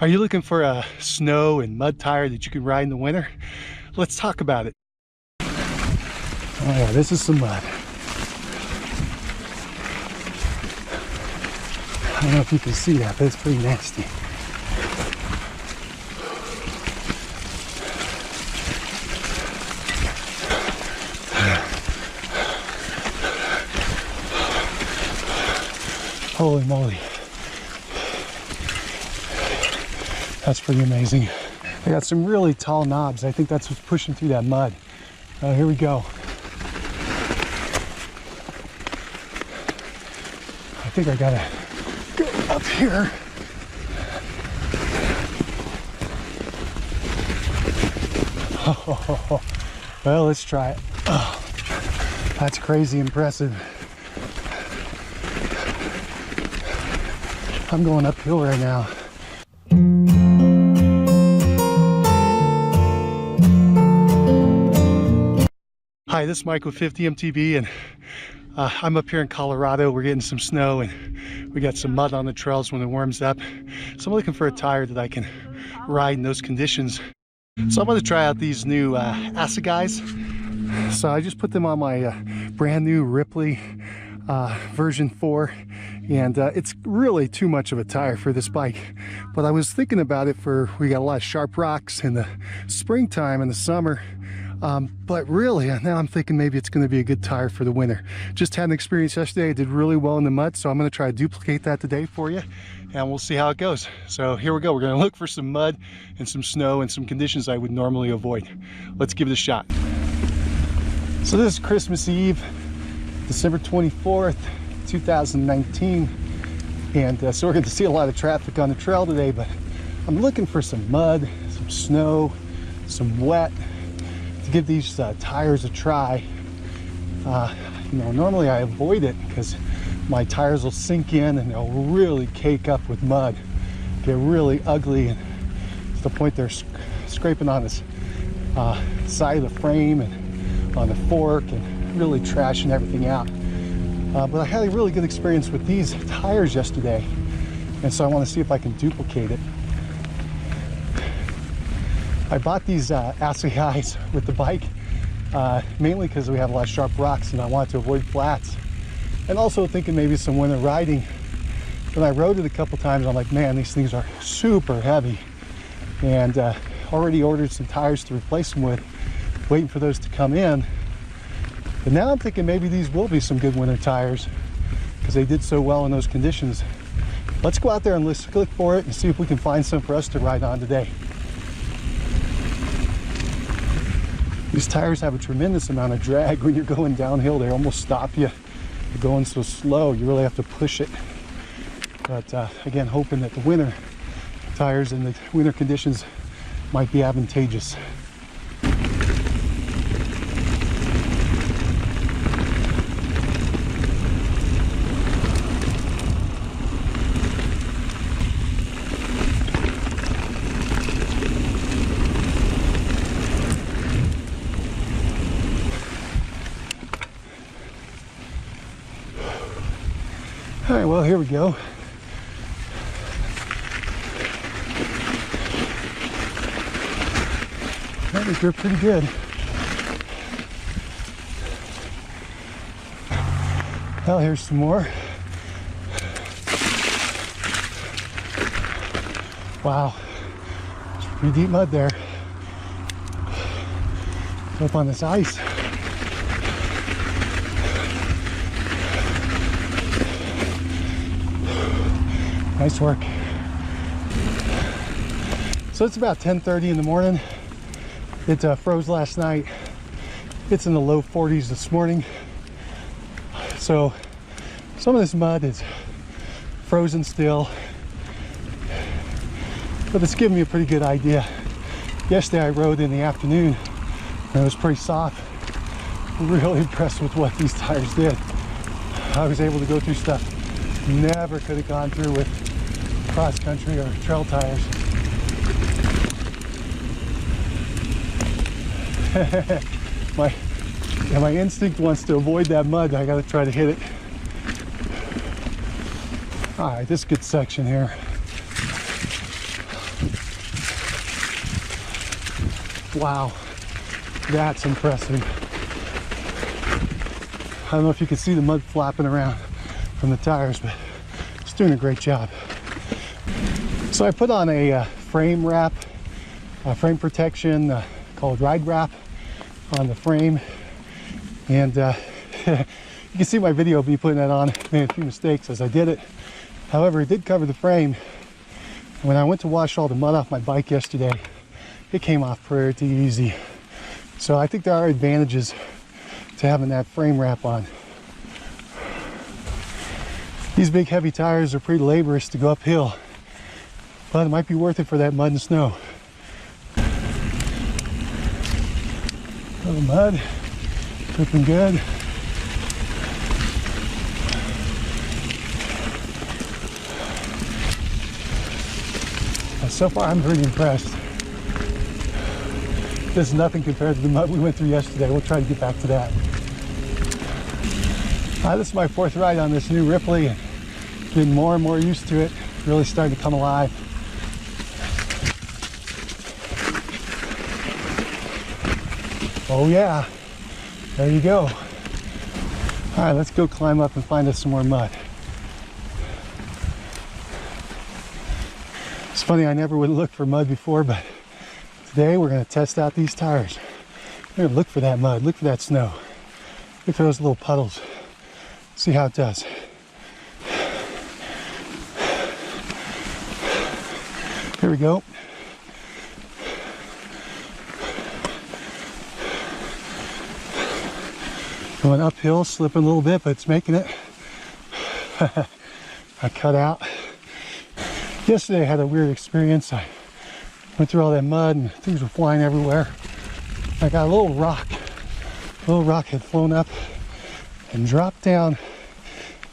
Are you looking for a snow and mud tire that you can ride in the winter? Let's talk about it. Oh yeah, this is some mud. I don't know if you can see that, but it's pretty nasty. Holy moly. That's pretty amazing. I got some really tall knobs. I think that's what's pushing through that mud. Here we go. I think I gotta go up here. Oh, well, let's try it. Oh, that's crazy impressive. I'm going uphill right now. Hi, this is Mike with 50 MTB, and I'm up here in Colorado. We're getting some snow and we got some mud on the trails when it warms up. So I'm looking for a tire that I can ride in those conditions. So I'm going to try out these new Assegeis. So I just put them on my brand new Ripley version 4, and it's really too much of a tire for this bike. But I was thinking about it we got a lot of sharp rocks in the springtime and the summer. But really, now I'm thinking maybe it's going to be a good tire for the winter. Just had an experience yesterday. I did really well in the mud, so I'm going to try to duplicate that today for you, and we'll see how it goes. So here we go. We're going to look for some mud and some snow and some conditions I would normally avoid. Let's give it a shot. So this is Christmas Eve, December 24th, 2019, and so we're going to see a lot of traffic on the trail today, but I'm looking for some mud, some snow, some wet, to give these tires a try. You know, normally I avoid it because my tires will sink in and they'll really cake up with mud, get really ugly, and to the point they're scraping on this side of the frame and on the fork and really trashing everything out. But I had a really good experience with these tires yesterday, and so I want to see if I can duplicate it. I bought these Assegeis with the bike mainly because we have a lot of sharp rocks and I wanted to avoid flats, and also thinking maybe some winter riding. When I rode it a couple times, I'm like, man, these things are super heavy, and already ordered some tires to replace them with, waiting for those to come in. But now I'm thinking maybe these will be some good winter tires because they did so well in those conditions. Let's go out there and let's look for it and see if we can find some for us to ride on today. These tires have a tremendous amount of drag when you're going downhill. They almost stop you. You're going so slow, you really have to push it. But again, hoping that the winter tires and the winter conditions might be advantageous. All right, well, here we go. That was grip pretty good. Well, here's some more. Wow, it's pretty deep mud there. Up on this ice. Nice work. So it's about 10:30 in the morning. It froze last night. It's in the low 40s this morning. So some of this mud is frozen still, but it's giving me a pretty good idea. Yesterday I rode in the afternoon and it was pretty soft. Really impressed with what these tires did. I was able to go through stuff never could have gone through with cross country or trail tires. my instinct wants to avoid that mud. I gotta try to hit it. All right, this good section here. Wow, that's impressive. I don't know if you can see the mud flapping around from the tires, but it's doing a great job. So I put on a frame wrap, frame protection called ride wrap on the frame, and you can see my video of me putting that on. I made a few mistakes as I did it. However, it did cover the frame. When I went to wash all the mud off my bike yesterday, it came off pretty easy. So I think there are advantages to having that frame wrap on. These big heavy tires are pretty laborious to go uphill, but it might be worth it for that mud and snow. Little mud, looking good. So far, I'm pretty impressed. This is nothing compared to the mud we went through yesterday. We'll try to get back to that. This is my 4th ride on this new Ripley, and getting more and more used to it. Really starting to come alive. Oh yeah, there you go. All right, let's go climb up and find us some more mud. It's funny, I never would look for mud before, but today we're going to test out these tires. We're going to look for that mud, look for that snow, look for those little puddles, see how it does. Here we go. Going uphill, slipping a little bit, but it's making it. I cut out. Yesterday I had a weird experience. I went through all that mud and things were flying everywhere. I got a little rock. A little rock had flown up and dropped down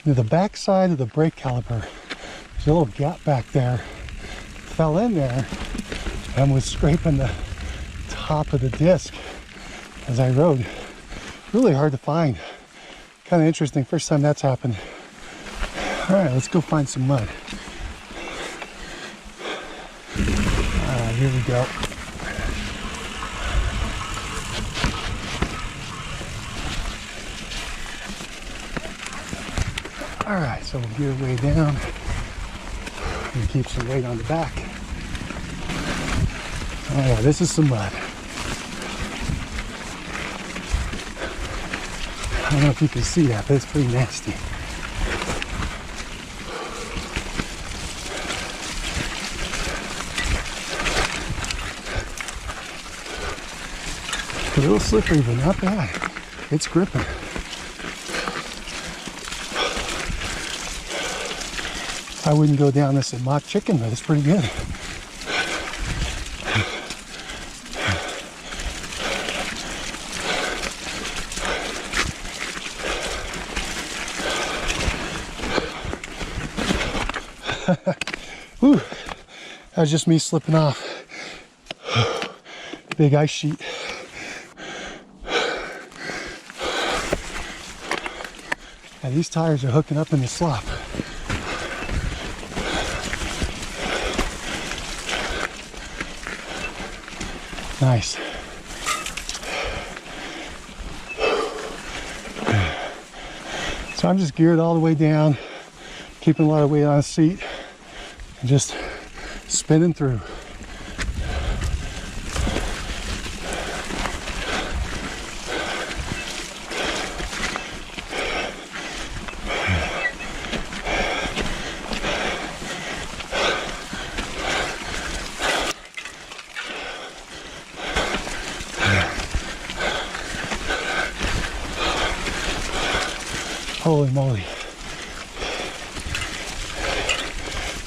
into the back side of the brake caliper. There's a little gap back there. Fell in there and was scraping the top of the disc as I rode. Really hard to find. Kind of interesting. First time that's happened. All right, let's go find some mud. Here we go. All right, so we'll get our way down and keep some weight on the back. Oh yeah, this is some mud. I don't know if you can see that, but it's pretty nasty. A little slippery, but not bad. It's gripping. I wouldn't go down this at mock chicken, but it's pretty good. Whew. That was just me slipping off. Big ice sheet. And these tires are hooking up in the slop. Nice. So I'm just geared all the way down, keeping a lot of weight on the seat, and just spinning through. Holy moly.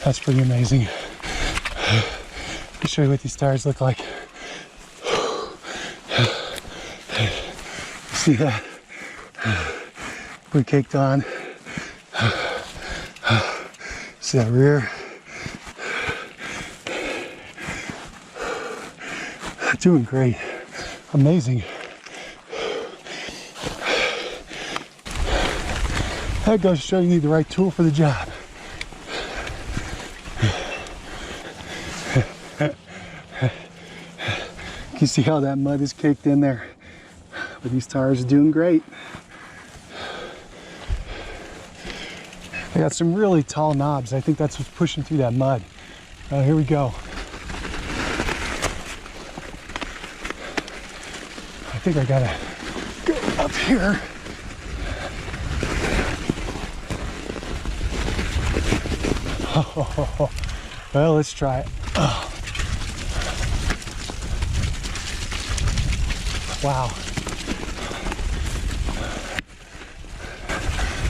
That's pretty amazing. Let me show you what these tires look like. See that? We're caked on. See that rear? Doing great. Amazing. That goes to show you need the right tool for the job. You see how that mud is caked in there? But these tires are doing great. I got some really tall knobs. I think that's what's pushing through that mud. Here we go. I think I gotta go up here. Oh, well, let's try it. Oh. Wow.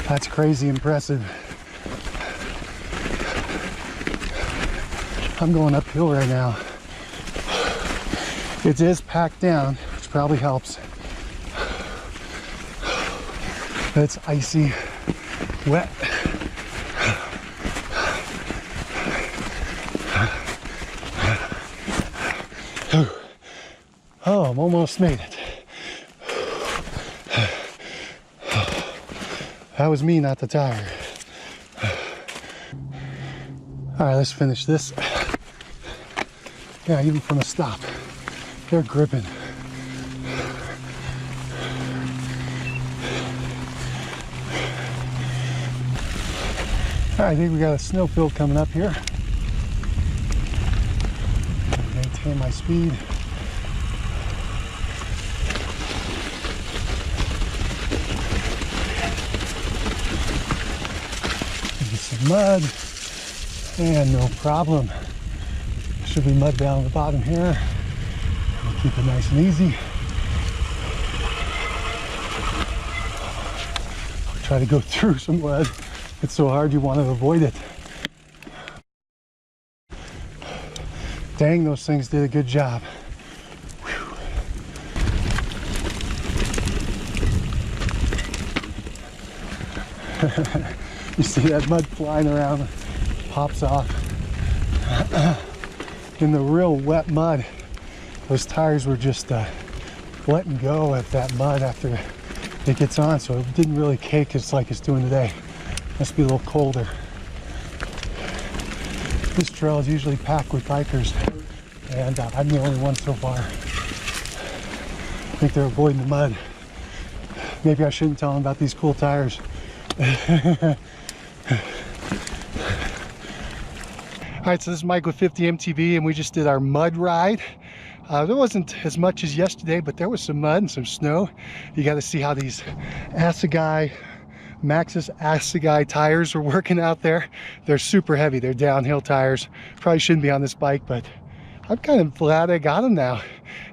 That's crazy impressive. I'm going uphill right now. It is packed down, which probably helps. It's icy, wet. Oh, I'm almost made it. That was me, not the tire. All right, let's finish this. Yeah, even from a stop, they're gripping. All right, I think we got a snow field coming up here. Maintain my speed. Get some mud, and no problem. Should be mud down the bottom here. We'll keep it nice and easy. I'll try to go through some mud. It's so hard, you want to avoid it. Dang, those things did a good job. Whew. You see that mud flying around, pops off. In the real wet mud, those tires were just letting go of that mud after it gets on, so it didn't really cake as like it's doing today. Must be a little colder. This trail is usually packed with bikers, and I'm the only one so far. I think they're avoiding the mud. Maybe I shouldn't tell them about these cool tires. All right, so this is Mike with 50 MTB, and we just did our mud ride. There wasn't as much as yesterday, but there was some mud and some snow. You got to see how these Assegai, Maxxis Assegai tires are working out there. They're super heavy. They're downhill tires. Probably shouldn't be on this bike, but I'm kind of glad I got them now.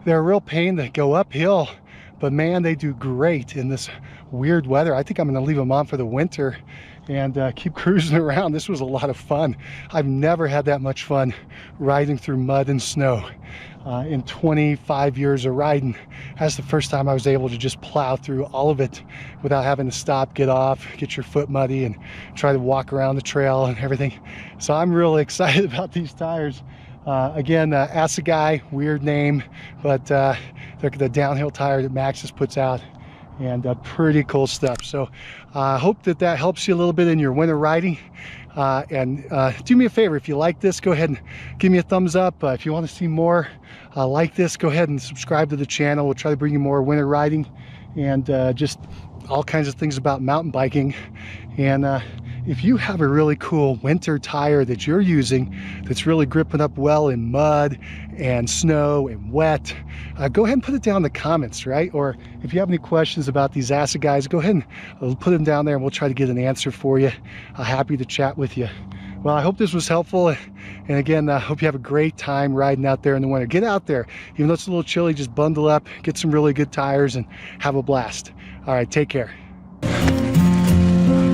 They're a real pain to go uphill, but man, they do great in this weird weather. I think I'm going to leave them on for the winter and keep cruising around. This was a lot of fun. I've never had that much fun riding through mud and snow. In 25 years of riding, that's the first time I was able to just plow through all of it without having to stop, get off, get your foot muddy, and try to walk around the trail and everything. So I'm really excited about these tires. Again, Assegai, weird name, but they're the downhill tire that Maxxis puts out, and pretty cool stuff. So I hope that that helps you a little bit in your winter riding. And do me a favor, if you like this, go ahead and give me a thumbs up. If you want to see more like this, go ahead and subscribe to the channel. We'll try to bring you more winter riding and just all kinds of things about mountain biking. And if you have a really cool winter tire that you're using that's really gripping up well in mud and snow and wet, go ahead and put it down in the comments, right? Or if you have any questions about these Assegais, go ahead and put them down there and we'll try to get an answer for you. Happy to chat with you. Well, I hope this was helpful. And again, I hope you have a great time riding out there in the winter. Get out there. Even though it's a little chilly, just bundle up, get some really good tires, and have a blast. All right, take care. I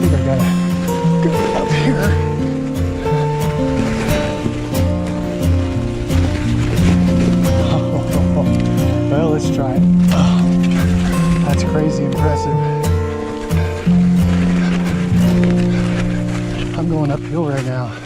think I gotta go up here. Oh, well, let's try it. Oh, that's crazy impressive. I'm going uphill right now.